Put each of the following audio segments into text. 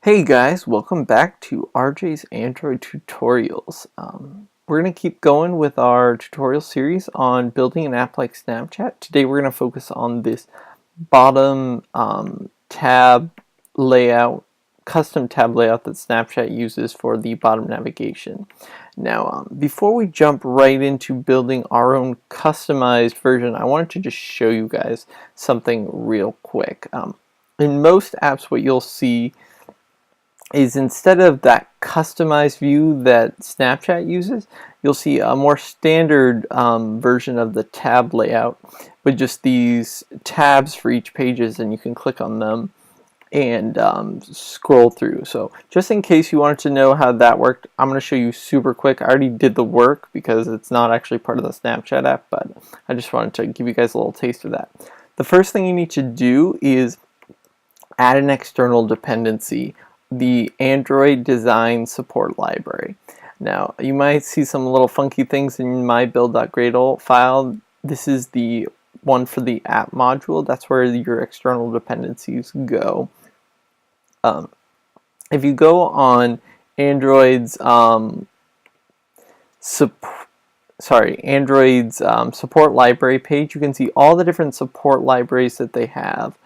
Hey guys, welcome back to RJ's Android Tutorials. We're going to keep going with our tutorial series on building an app like Snapchat. Today we're going to focus on this bottom tab layout, custom tab layout that Snapchat uses for the bottom navigation. Now, before we jump right into building our own customized version, I wanted to just show you guys something real quick. In most apps, what you'll see is instead of that customized view that Snapchat uses, you'll see a more standard version of the tab layout with just these tabs for each pages, and you can click on them and scroll through. So just in case you wanted to know how that worked, I'm going to show you super quick. I already did the work because it's not actually part of the Snapchat app, but I just wanted to give you guys a little taste of that. The first thing you need to do is add an external dependency, the Android Design Support Library. Now, you might see some little funky things in my build.gradle file. This is the one for the app module. That's where your external dependencies go. If you go on Android's support library page, you can see all the different support libraries that they have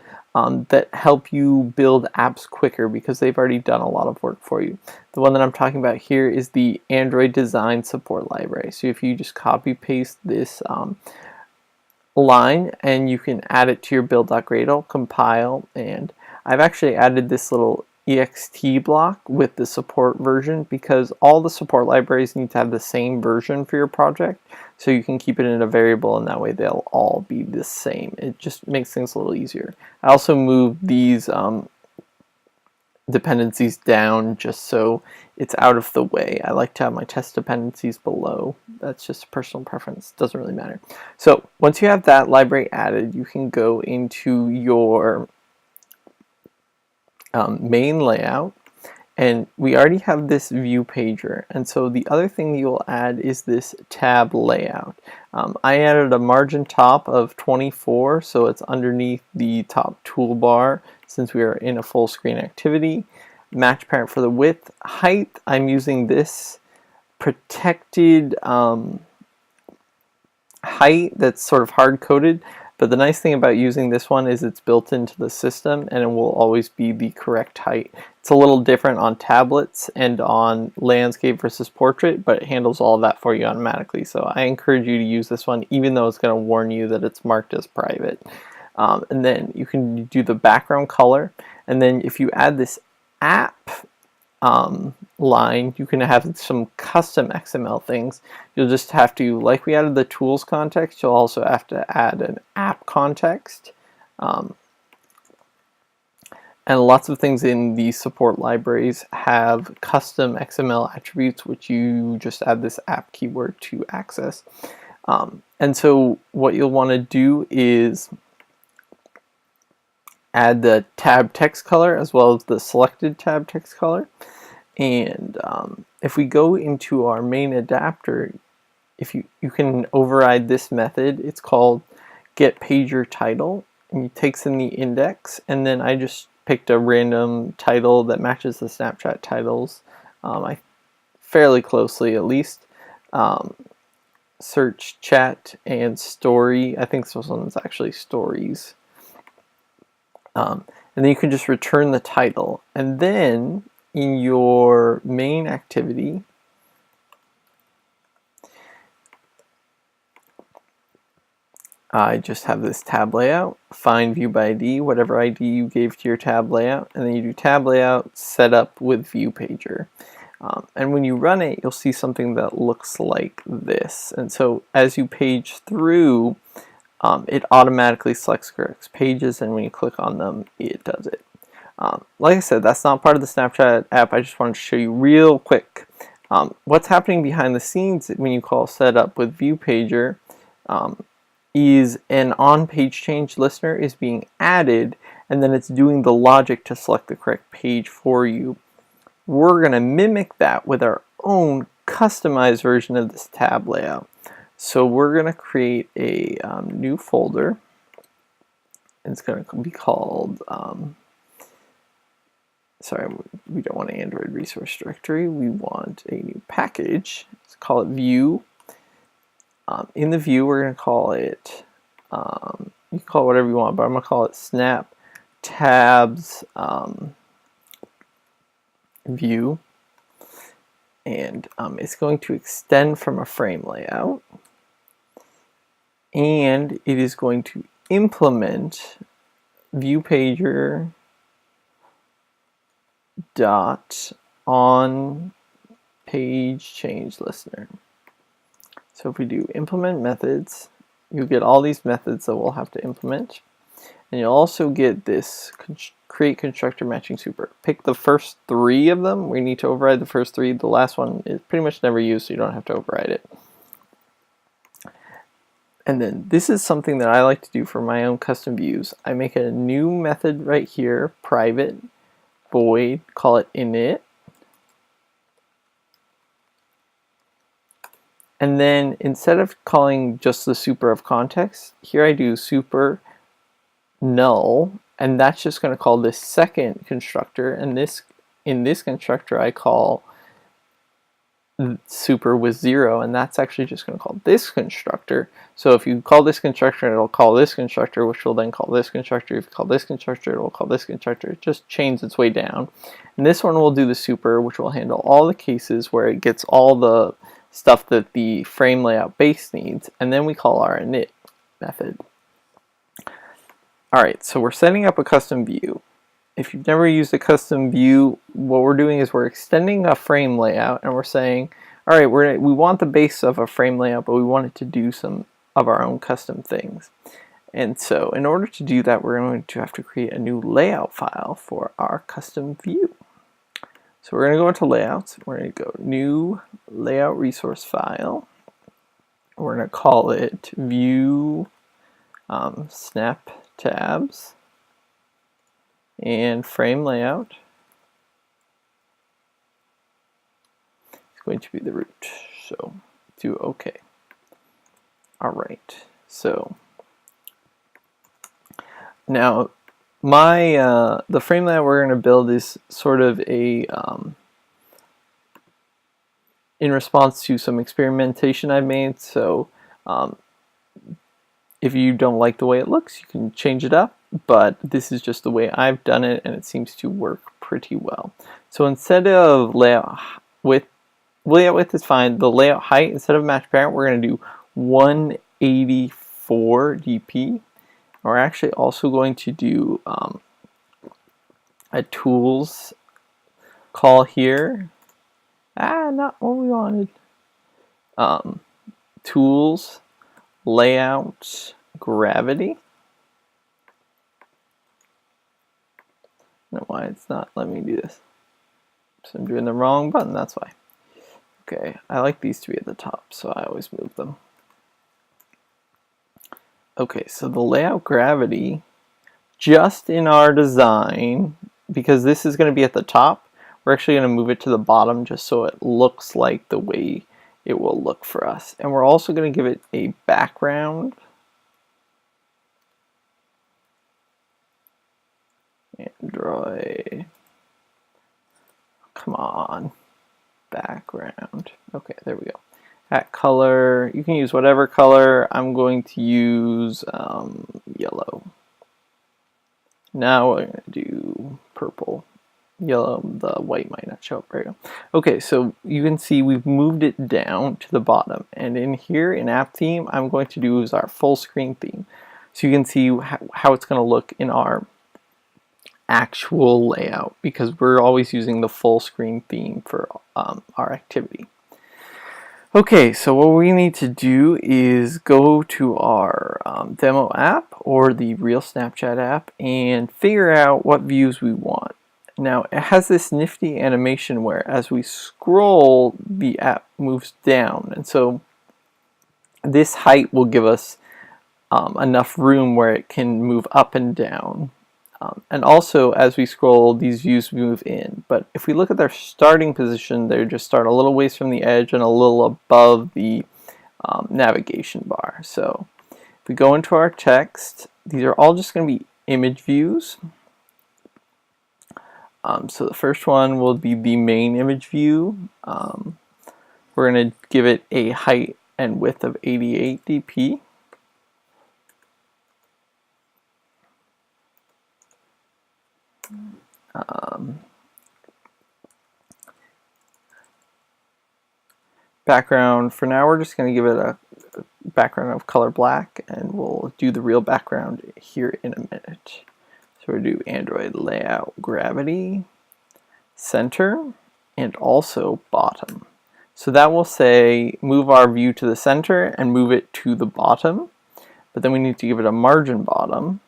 that help you build apps quicker because they've already done a lot of work for you. The one that I'm talking about here is the Android Design Support Library. So if you just copy paste this line and you can add it to your build.gradle, compile, and I've actually added this little ext block with the support version because all the support libraries need to have the same version for your project, so you can keep it in a variable and that way they'll all be the same. It just makes things a little easier. I also moved these dependencies down just so it's out of the way. I like to have my test dependencies below. That's just a personal preference. Doesn't really matter. So once you have that library added, you can go into your main layout, and we already have this view pager, and so the other thing you'll add is this tab layout. I added a margin top of 24, so it's underneath the top toolbar since we are in a full screen activity. Match parent for the width. Height, I'm using this protected height that's sort of hard-coded. But the nice thing about using this one is it's built into the system and it will always be the correct height. It's a little different on tablets and on landscape versus portrait, but it handles all of that for you automatically. So I encourage you to use this one even though it's going to warn you that it's marked as private. And then you can do the background color, and then if you add this app line, you can have some custom XML things. You'll just have to, like we added the tools context, you'll also have to add an app context. And lots of things in the support libraries have custom XML attributes which you just add this app keyword to access. And so what you'll want to do is add the tab text color as well as the selected tab text color. And if we go into our main adapter, if you can override this method. It's called GetPagerTitle, and it takes in the index, and then I just picked a random title that matches the Snapchat titles fairly closely at least. Search, chat, and story. I think this one's actually stories. And then you can just return the title, and then in your main activity, I just have this tab layout, find view by ID, whatever ID you gave to your tab layout, and then you do tab layout setup with view pager. And when you run it, you'll see something that looks like this. And so as you page through, it automatically selects correct pages, and when you click on them, it does it. Like I said, that's not part of the Snapchat app. I just wanted to show you real quick what's happening behind the scenes when you call setup with view pager. Is an on-page change listener is being added, and then it's doing the logic to select the correct page for you. We're going to mimic that with our own customized version of this tab layout. So we're going to create a new folder. It's going to be called sorry, I'm we don't want an Android resource directory. We want a new package. Let's call it view. In the view, we're going to call it, you can call it whatever you want, but I'm going to call it Snap Tabs view. And it's going to extend from a frame layout. And it is going to implement ViewPager dot on page change listener. So if we do implement methods, you'll get all these methods that we'll have to implement, and you'll also get this create constructor matching super. Pick the first 3 of them. We need to override the first 3. The last one is pretty much never used, so you don't have to override it. And then this is something that I like to do for my own custom views. I make a new method right here, private void, call it init. And then instead of calling just the super of context, here I do super null, and that's just going to call this second constructor, and in this constructor I call super with 0, and that's actually just going to call this constructor. So if you call this constructor, it'll call this constructor, which will then call this constructor. If you call this constructor, it will call this constructor. It just chains its way down. And this one will do the super, which will handle all the cases where it gets all the stuff that the frame layout base needs, and then we call our init method. Alright, so we're setting up a custom view. If you've never used a custom view, what we're doing is we're extending a frame layout, and we're saying, alright, we want the base of a frame layout, but we want it to do some of our own custom things. And so in order to do that, we're going to have to create a new layout file for our custom view. So we're going to go into layouts. We're going to go new layout resource file. We're going to call it view snap tabs and frame layout. It's going to be the root. So do OK. All right. So now the frame layout we're going to build is sort of a in response to some experimentation I've made. So if you don't like the way it looks, you can change it up, but this is just the way I've done it, and it seems to work pretty well. So instead of layout width is fine. The layout height, instead of match parent, we're going to do 184 dp. We're actually also going to do a tools call here. Not what we wanted. Tools, layout, gravity. I don't know why it's not letting me do this. So I'm doing the wrong button, that's why. Okay, I like these to be at the top, so I always move them. Okay, so the layout gravity, just in our design, because this is going to be at the top, we're actually going to move it to the bottom just so it looks like the way it will look for us. And we're also going to give it a background. Android. Come on. Background. Okay, there we go. At color, you can use whatever color. I'm going to use yellow. Now we're going to do purple. Yellow, the white might not show up very well. Okay, so you can see we've moved it down to the bottom. And in here, in app theme, I'm going to do is our full screen theme. So you can see how it's going to look in our actual layout, because we're always using the full screen theme for our activity. Okay, so what we need to do is go to our demo app or the real Snapchat app and figure out what views we want. Now it has this nifty animation where as we scroll, the app moves down, and so this height will give us enough room where it can move up and down. And also as we scroll, these views move in. But if we look at their starting position, they just start a little ways from the edge and a little above the navigation bar. So if we go into our text, these are all just going to be image views. So the first one will be the main image view. We're going to give it a height and width of 88 dp. Background, for now we're just going to give it a background of color black, and we'll do the real background here in a minute. So we'll do Android layout gravity, center, and also bottom. So that will say move our view to the center and move it to the bottom, but then we need to give it a margin bottom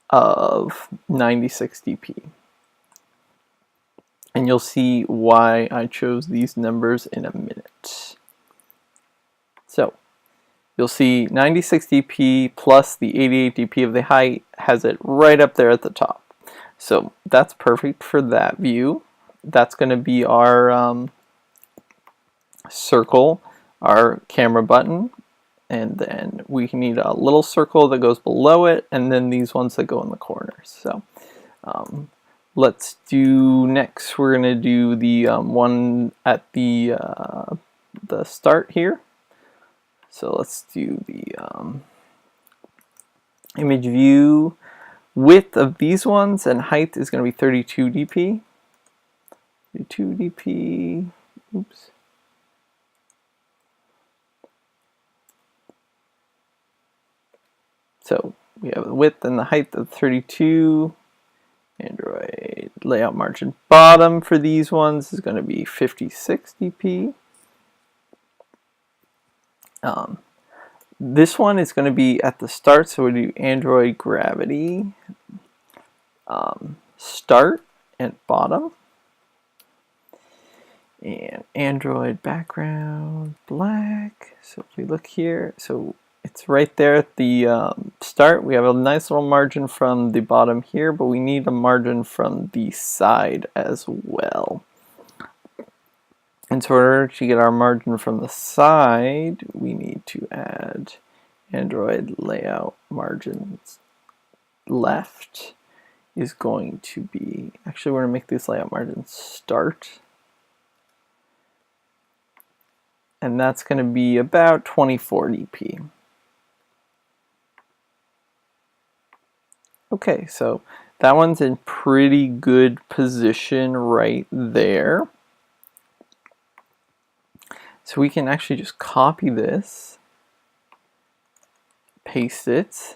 of 96 dp. And you'll see why I chose these numbers in a minute. So you'll see 96 dp plus the 88 dp of the height has it right up there at the top. So that's perfect for that view. That's going to be our circle, our camera button, and then we need a little circle that goes below it, and then these ones that go in the corners. So let's do next. We're going to do the one at the start here. So let's do the image view. Width of these ones and height is going to be 32 dp. 32 dp. Oops. So we have the width and the height of 32. Android layout margin bottom for these ones is going to be 56 dp. This one is going to be at the start, so we do Android gravity, start and bottom, and Android background black. So if we look here, so it's right there at the start. We have a nice little margin from the bottom here, but we need a margin from the side as well. And so in order to get our margin from the side, we need to add Android layout margins left is going to be, actually we're going to make these layout margins start. And that's going to be about 24 dp. Okay, so that one's in pretty good position right there. So we can actually just copy this, paste it,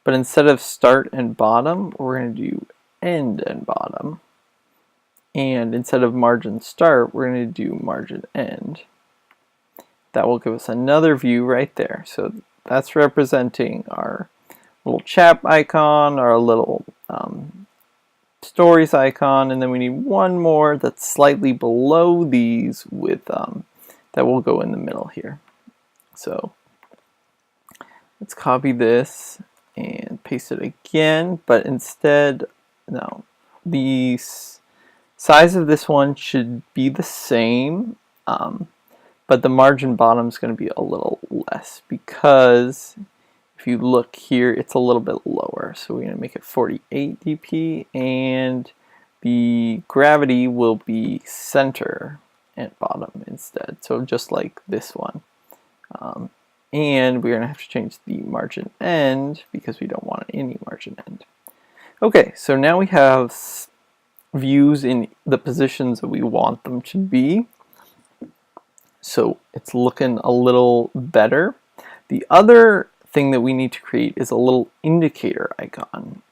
but instead of start and bottom, we're going to do end and bottom. And instead of margin start, we're going to do margin end. That will give us another view right there. So that's representing our little chat icon, our little stories icon, and then we need one more that's slightly below these with that will go in the middle here. So let's copy this and paste it again, but instead, no, the size of this one should be the same, but the margin bottom is going to be a little less because if you look here, it's a little bit lower. So we're going to make it 48 dp, and the gravity will be center and bottom instead. So just like this one. And we're going to have to change the margin end because we don't want any margin end. Okay, so now we have views in the positions that we want them to be. So it's looking a little better. The other thing that we need to create is a little indicator icon.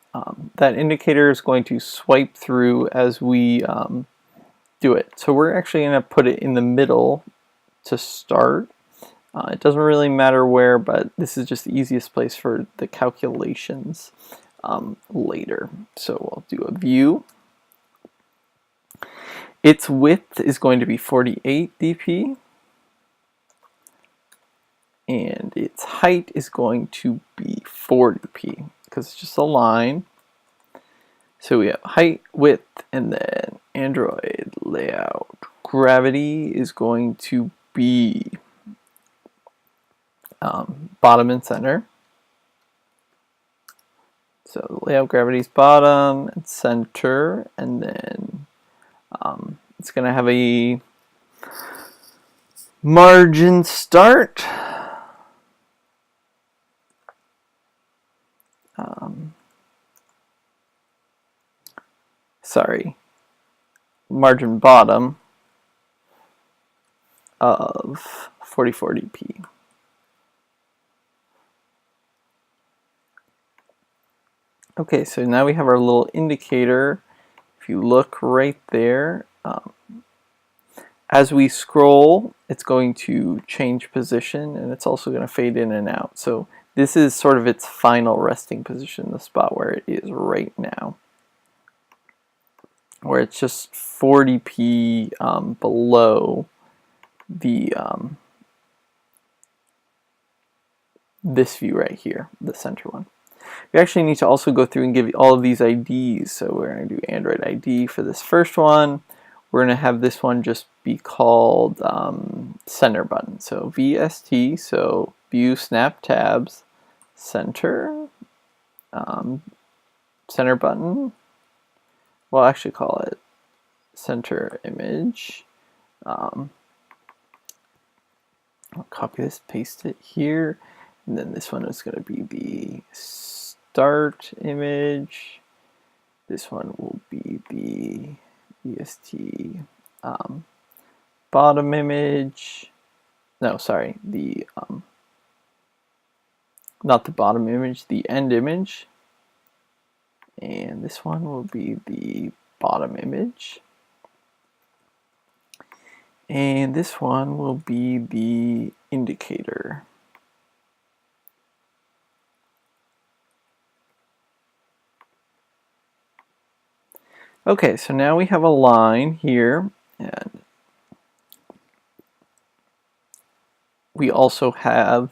That indicator is going to swipe through as we do it. So we're actually going to put it in the middle to start. It doesn't really matter where, but this is just the easiest place for the calculations later. So we'll do a view. Its width is going to be 48 dp. And its height is going to be 4 dp because it's just a line. So we have height, width, and then Android layout gravity is going to be bottom and center. So layout gravity's bottom and center, and then it's going to have a margin start. Sorry, margin bottom of 4040p. Okay, so now we have our little indicator. If you look right there, as we scroll, it's going to change position, and it's also going to fade in and out. So this is sort of its final resting position, the spot where it is right now, where it's just 40p below the this view right here, the center one. We actually need to also go through and give all of these IDs. So we're going to do Android ID for this first one. We're going to have this one just be called center button. So VST, so ViewSnap Tabs, center, center button. We'll actually call it center image. I'll copy this, paste it here, and then this one is going to be the start image. This one will be the VST bottom image. No, sorry, the not the bottom image, the end image. And this one will be the bottom image. And this one will be the indicator. Okay, so now we have a line here, and we also have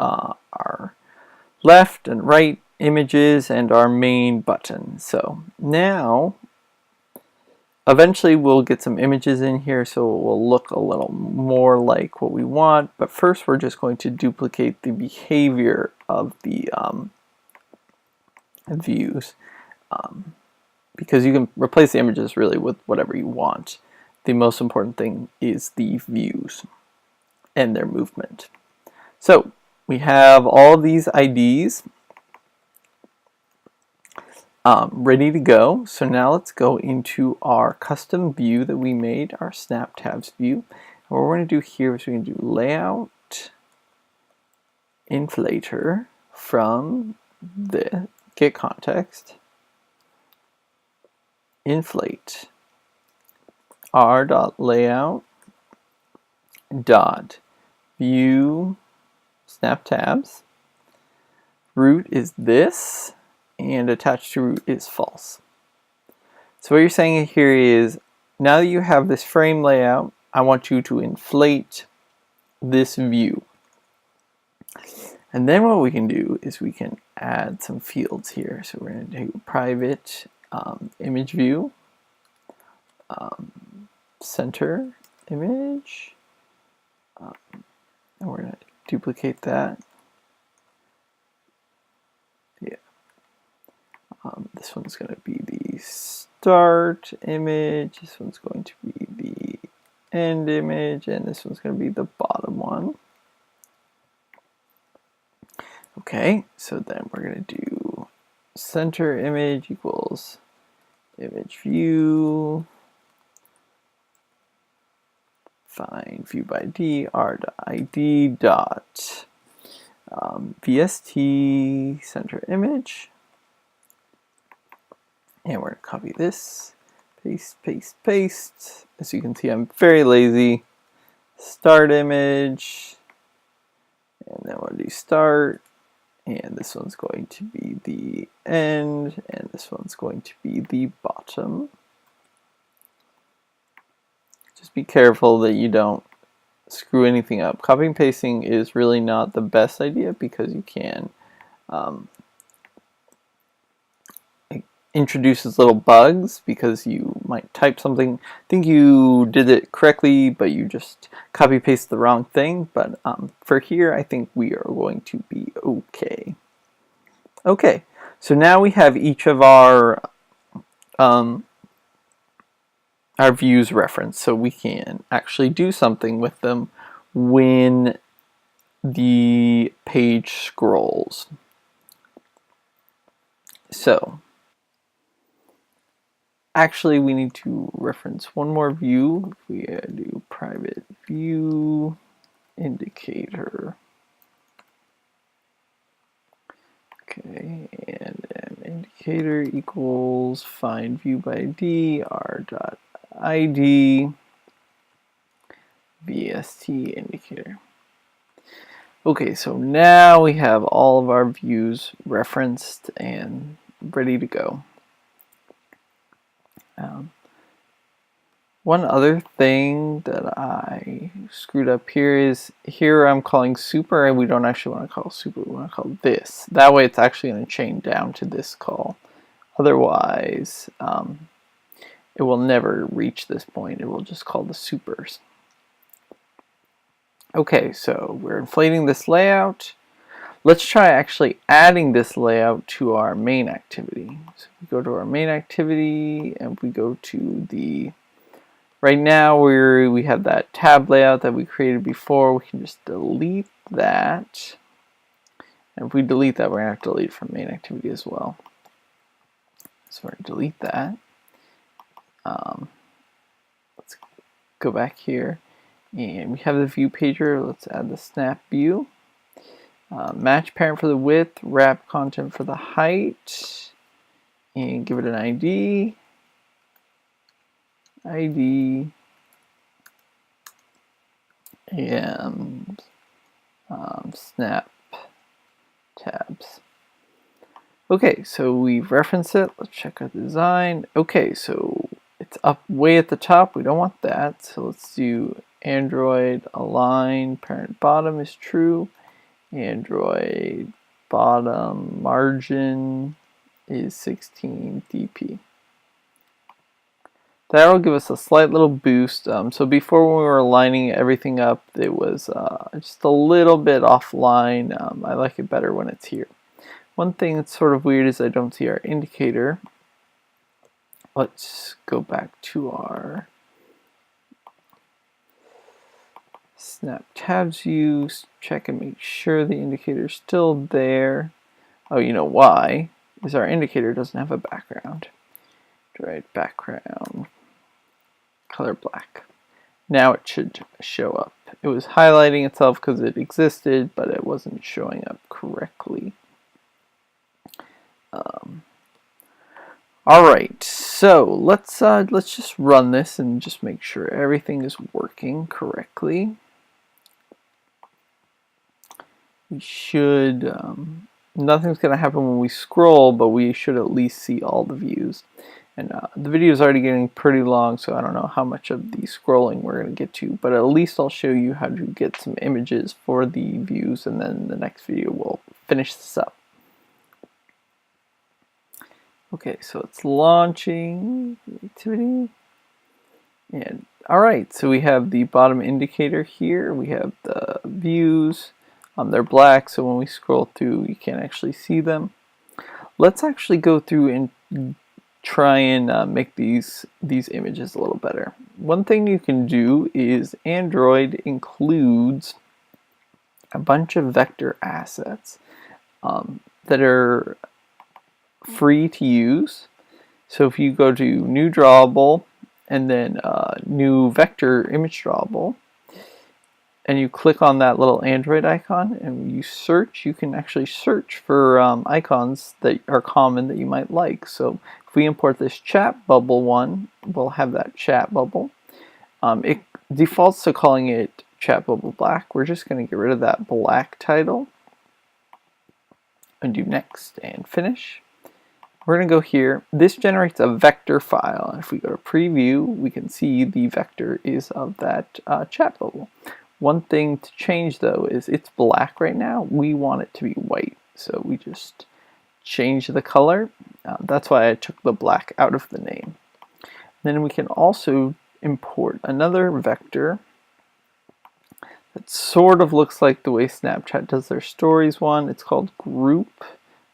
our left and right images and our main button. So now, eventually we'll get some images in here, so it will look a little more like what we want, but first we're just going to duplicate the behavior of the views. Because you can replace the images really with whatever you want. The most important thing is the views and their movement. So we have all of these IDs ready to go. So now let's go into our custom view that we made, our Snap Tabs view. And what we're going to do here is we're going to do Layout, Inflator from the Get Context, inflate r.layout dot view snap tabs. Root is this, and attached to root is false. So what you're saying here is, now that you have this frame layout, I want you to inflate this view. And then what we can do is we can add some fields here. So we're going to do private image view, center image, and we're going to duplicate that. Yeah. This one's going to be the start image, this one's going to be the end image, and this one's going to be the bottom one. Okay, so then we're going to do center image equals image view, find view by ID, r.id dot VST center image, and we're going to copy this, paste, paste, paste. As you can see, I'm very lazy. Start image, and then we'll do start. And this one's going to be the end, and this one's going to be the bottom. Just be careful that you don't screw anything up. Copying and pasting is really not the best idea because you can it introduces little bugs because you might type something, think you did it correctly, but you just copy paste the wrong thing. But for here, I think we are going to be okay. Okay, So now we have each of our views referenced, so we can actually do something with them when the page scrolls. So actually we need to reference one more view. We do private view indicator. Okay, and an indicator equals find view by ID r.id vst indicator. Okay, so now we have all of our views referenced and ready to go. One other thing that I screwed up here is here I'm calling super, and we don't actually want to call super, we want to call this. That way it's actually going to chain down to this call. Otherwise, it will never reach this point. It will just call the supers. Okay, so we're inflating this layout. Let's try actually adding this layout to our main activity. So we go to our main activity and we go to the, right now we have that tab layout that we created before. We can just delete that. And if we delete that, we're going to have to delete it from main activity as well. So we're going to delete that. Let's go back here. And we have the view pager. Let's add the snap view. Match parent for the width, wrap content for the height, and give it an ID. And snap tabs. Okay, so we've referenced it. Let's check our design. Okay, so it's up way at the top. We don't want that. So let's do Android align parent bottom is true. Android bottom margin is 16 dp. That'll give us a slight little boost. So before when we were lining everything up, it was just a little bit offline. I like it better when it's here. One thing that's sort of weird is I don't see our indicator. Let's go back to our snap tabs view, check and make sure the indicator is still there. Oh, you know why? Is our indicator doesn't have a background. Right, background, color black. Now it should show up. It was highlighting itself because it existed, but it wasn't showing up correctly. All right, so let's just run this and just make sure everything is working correctly. We should, nothing's going to happen when we scroll, but we should at least see all the views. And the video is already getting pretty long, so I don't know how much of the scrolling we're going to get to, but at least I'll show you how to get some images for the views, and then the next video we'll finish this up. Okay, so it's launching the activity. And alright, so we have the bottom indicator here. We have the views. They're black, so when we scroll through, you can't actually see them. Let's actually go through and try and make these images a little better. One thing you can do is Android includes a bunch of vector assets that are free to use. So if you go to new drawable and then new vector image drawable, and you click on that little Android icon and you search, you can actually search for icons that are common that you might like. So if we import this chat bubble one, we'll have that chat bubble. It defaults to calling it chat bubble black. We're just going to get rid of that black title and do next and finish. We're going to go here. This generates a vector file. And if we go to preview, we can see the vector is of that chat bubble. One thing to change though is it's black right now. We want it to be white. So we just change the color. That's why I took the black out of the name. Then we can also import another vector that sort of looks like the way Snapchat does their stories one. It's called group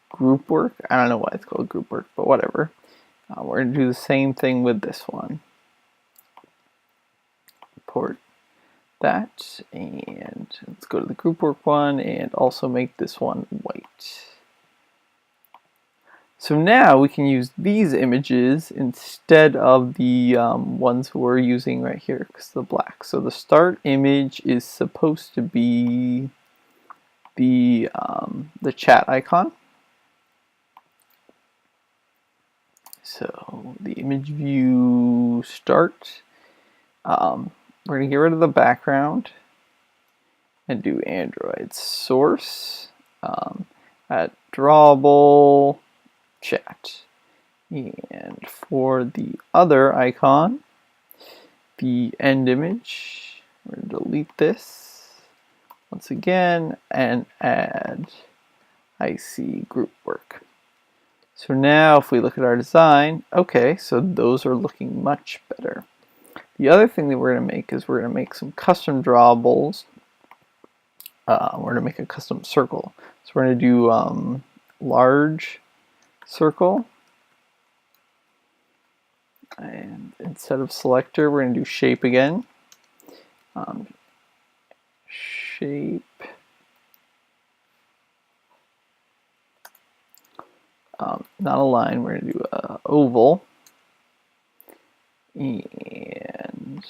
group work. I don't know why it's called group work, but whatever. We're going to do the same thing with this one. Import that, and let's go to the group work one and also make this one white. So now we can use these images instead of the ones we're using right here because they're black. So the start image is supposed to be the chat icon. So the image view start. We're going to get rid of the background and do Android source at drawable chat. And for the other icon, the end image, we're going to delete this once again and add IC group work. So now if we look at our design, okay, so those are looking much better. The other thing that we're going to make is we're going to make some custom drawables. We're going to make a custom circle. So we're going to do large circle. And instead of selector, we're going to do shape again. Shape. Not a line, we're going to do an oval. And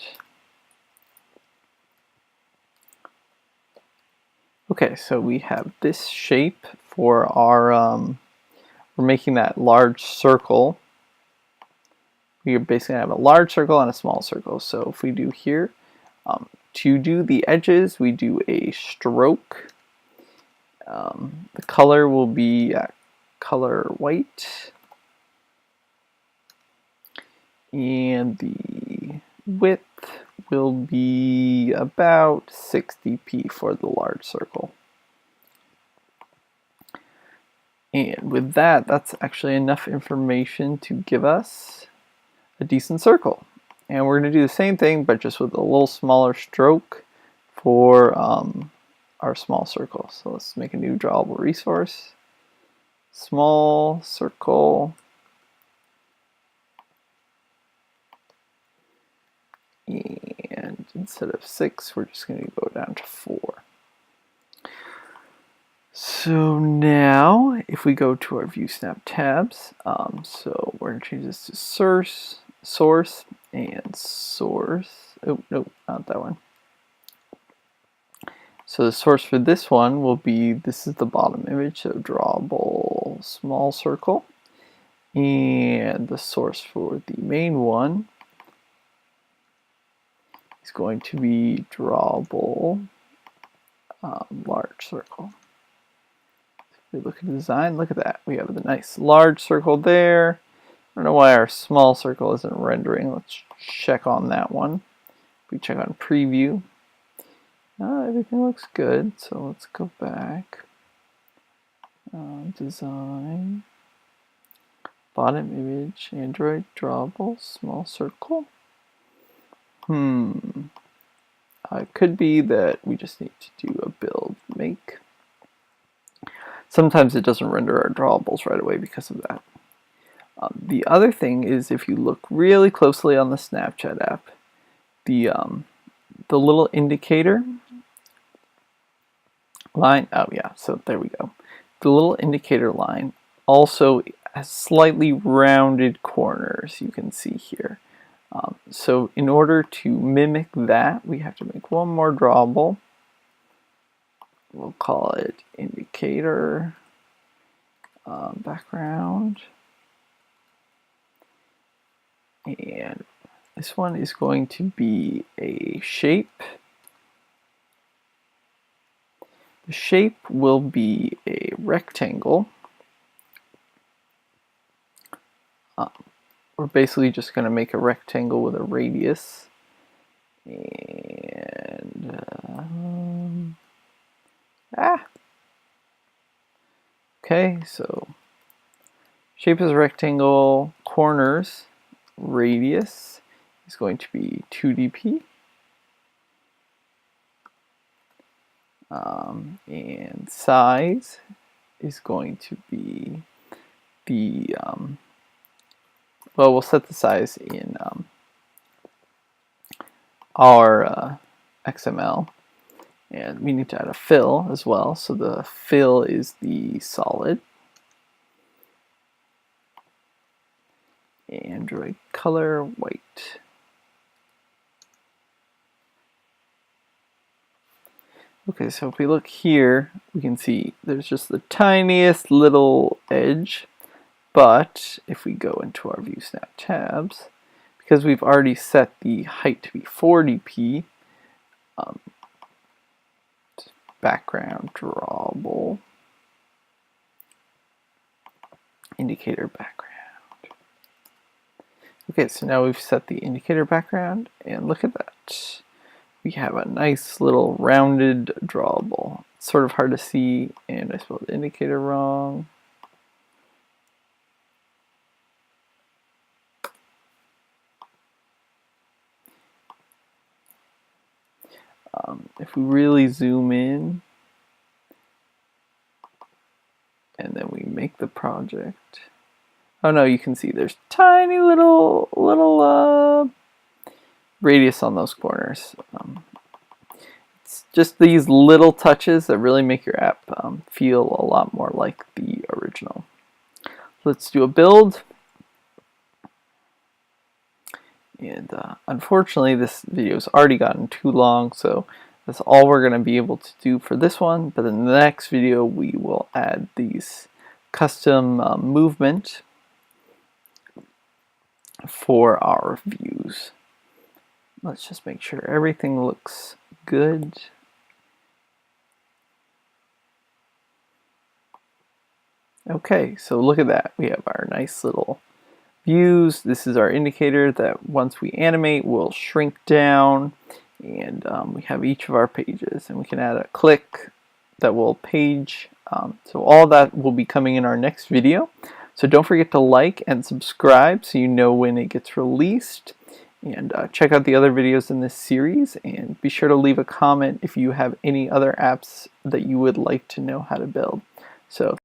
okay, so we have this shape for our, we're making that large circle. We're basically going to have a large circle and a small circle. So if we do here, to do the edges, we do a stroke. The color will be color white. And the width will be about 60p for the large circle. And with that, that's actually enough information to give us a decent circle. And we're going to do the same thing, but just with a little smaller stroke for our small circle. So let's make a new drawable resource. Small circle. And instead of 6, we're just going to go down to 4. So now, if we go to our ViewSnap tabs, so we're going to change this to source, and source. Oh, no, not that one. So the source for this one will be, this is the bottom image, so drawable small circle. And the source for the main one is going to be drawable large circle. If we look at the design, look at that. We have the nice large circle there. I don't know why our small circle isn't rendering. Let's check on that one. We check on preview. Everything looks good, so let's go back. Design. Bottom image, Android, drawable, small circle. It could be that we just need to do a build make. Sometimes it doesn't render our drawables right away because of that. The other thing is if you look really closely on the Snapchat app, the little indicator line, oh yeah, so there we go. The little indicator line also has slightly rounded corners, you can see here. So in order to mimic that, we have to make one more drawable. We'll call it indicator background. And this one is going to be a shape. The shape will be a rectangle. We're basically just going to make a rectangle with a radius. And okay, so shape is a rectangle, corners, radius is going to be 2dp. And size is going to be the, well, we'll set the size in our XML, and we need to add a fill as well. So the fill is the solid. Android color white. Okay, so if we look here, we can see there's just the tiniest little edge, but if we go into our ViewSnap tabs, because we've already set the height to be 40p, background drawable, indicator background. Okay, so now we've set the indicator background, and look at that. We have a nice little rounded drawable. It's sort of hard to see, and I spelled the indicator wrong. If we really zoom in, and then we make the project. Oh no, you can see there's tiny little radius on those corners. It's just these little touches that really make your app feel a lot more like the original. Let's do a build. And unfortunately, this video's already gotten too long, so that's all we're going to be able to do for this one. But in the next video, we will add these custom movement for our views. Let's just make sure everything looks good. Okay, so look at that. We have our nice little views. This is our indicator that once we animate will shrink down, and we have each of our pages, and we can add a click that will page. So all that will be coming in our next video. So don't forget to like and subscribe so you know when it gets released, and check out the other videos in this series, and be sure to leave a comment if you have any other apps that you would like to know how to build. So